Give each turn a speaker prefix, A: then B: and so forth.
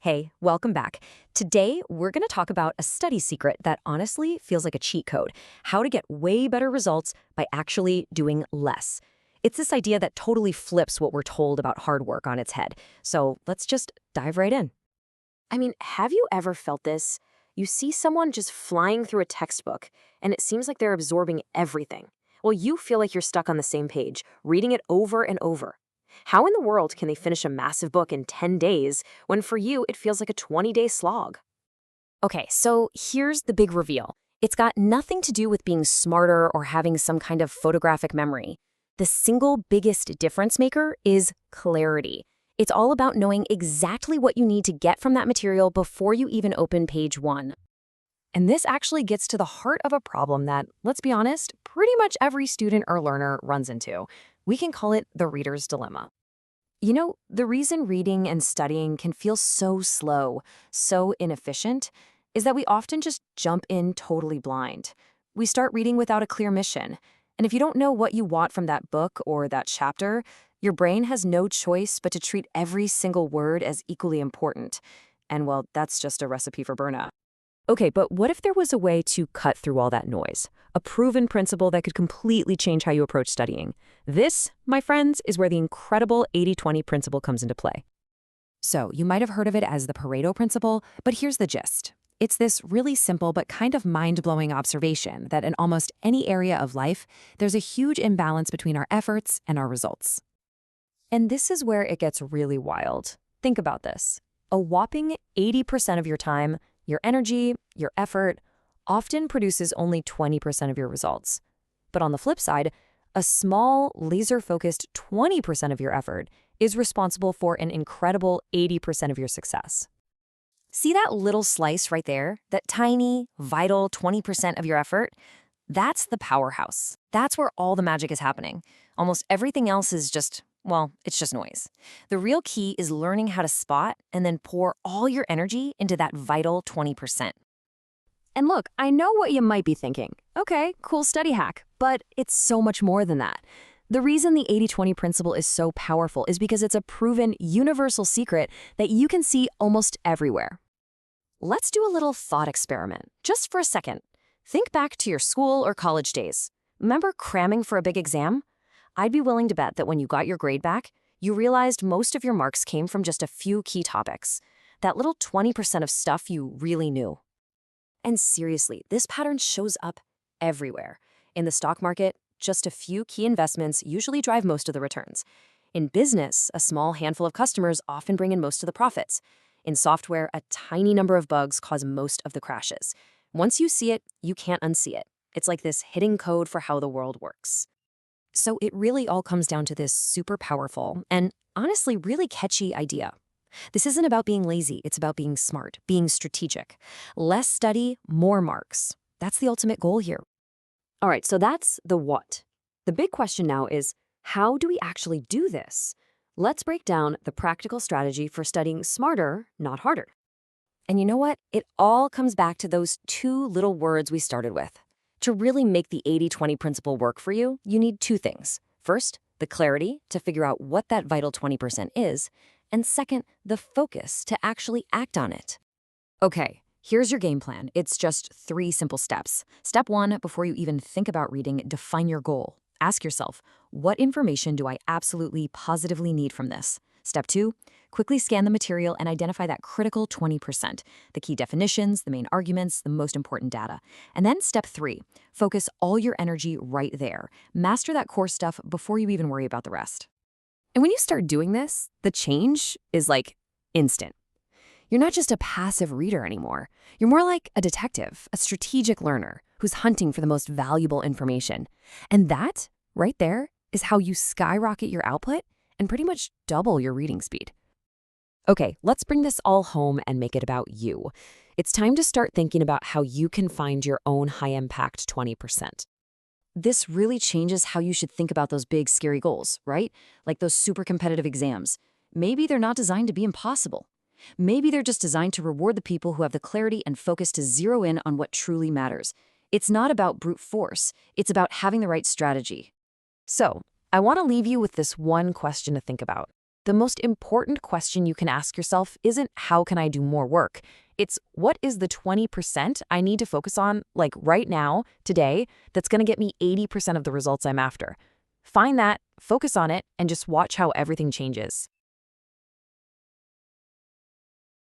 A: Hey, welcome back. Today, we're going to talk about a study secret that honestly feels like a cheat code: how to get way better results by actually doing less. It's this idea that totally flips what we're told about hard work on its head. So let's just dive right in.
B: Have you ever felt this? You see someone just flying through a textbook, and it seems like they're absorbing everything. Well, you feel like you're stuck on the same page, reading it over and over. How in the world can they finish a massive book in 10 days when for you it feels like a 20-day slog?
A: Okay, so here's the big reveal. It's got nothing to do with being smarter or having some kind of photographic memory. The single biggest difference maker is clarity. It's all about knowing exactly what you need to get from that material before you even open page one. And this actually gets to the heart of a problem that, let's be honest, pretty much every student or learner runs into. We can call it the reader's dilemma. The reason reading and studying can feel so slow, so inefficient, is that we often just jump in totally blind. We start reading without a clear mission. And if you don't know what you want from that book or that chapter, your brain has no choice but to treat every single word as equally important. And well, that's just a recipe for burnout. Okay, but what if there was a way to cut through all that noise? A proven principle that could completely change how you approach studying. This, my friends, is where the incredible 80/20 principle comes into play. So, you might have heard of it as the Pareto principle, but here's the gist. It's this really simple but kind of mind-blowing observation that in almost any area of life, there's a huge imbalance between our efforts and our results. And this is where it gets really wild. Think about this. A whopping 80% of your time, your energy, your effort, often produces only 20% of your results. But on the flip side, a small, laser-focused 20% of your effort is responsible for an incredible 80% of your success. See that little slice right there? That tiny, vital 20% of your effort? That's the powerhouse. That's where all the magic is happening. Almost everything else is just, well, it's just noise. The real key is learning how to spot and then pour all your energy into that vital 20%. And look, I know what you might be thinking. Okay, cool study hack, but it's so much more than that. The reason the 80/20 principle is so powerful is because it's a proven universal secret that you can see almost everywhere. Let's do a little thought experiment, just for a second. Think back to your school or college days. Remember cramming for a big exam? I'd be willing to bet that when you got your grade back, you realized most of your marks came from just a few key topics. That little 20% of stuff you really knew. And seriously, this pattern shows up everywhere. In the stock market, just a few key investments usually drive most of the returns. In business, a small handful of customers often bring in most of the profits. In software, a tiny number of bugs cause most of the crashes. Once you see it, you can't unsee it. It's like this hidden code for how the world works. So it really all comes down to this super powerful and honestly really catchy idea. This isn't about being lazy, it's about being smart, being strategic. Less study, more marks. That's the ultimate goal here. All right, so that's the what. The big question now is, how do we actually do this? Let's break down the practical strategy for studying smarter, not harder. And you know what? It all comes back to those two little words we started with. To really make the 80/20 principle work for you, you need two things. First, the clarity to figure out what that vital 20% is, and second, the focus to actually act on it. Okay, here's your game plan. It's just 3 simple steps. Step 1, before you even think about reading, define your goal. Ask yourself, what information do I absolutely positively need from this? Step 2, quickly scan the material and identify that critical 20%, the key definitions, the main arguments, the most important data. And then step 3, focus all your energy right there. Master that core stuff before you even worry about the rest. And when you start doing this, the change is like instant. You're not just a passive reader anymore. You're more like a detective, a strategic learner who's hunting for the most valuable information. And that, right there, is how you skyrocket your output and pretty much double your reading speed. Okay, let's bring this all home and make it about you. It's time to start thinking about how you can find your own high-impact 20%. This really changes how you should think about those big, scary goals, right? Like those super competitive exams. Maybe they're not designed to be impossible. Maybe they're just designed to reward the people who have the clarity and focus to zero in on what truly matters. It's not about brute force. It's about having the right strategy. So, I want to leave you with this one question to think about. The most important question you can ask yourself isn't how can I do more work? It's what is the 20% I need to focus on, like right now, today, that's going to get me 80% of the results I'm after. Find that, focus on it, and just watch how everything changes.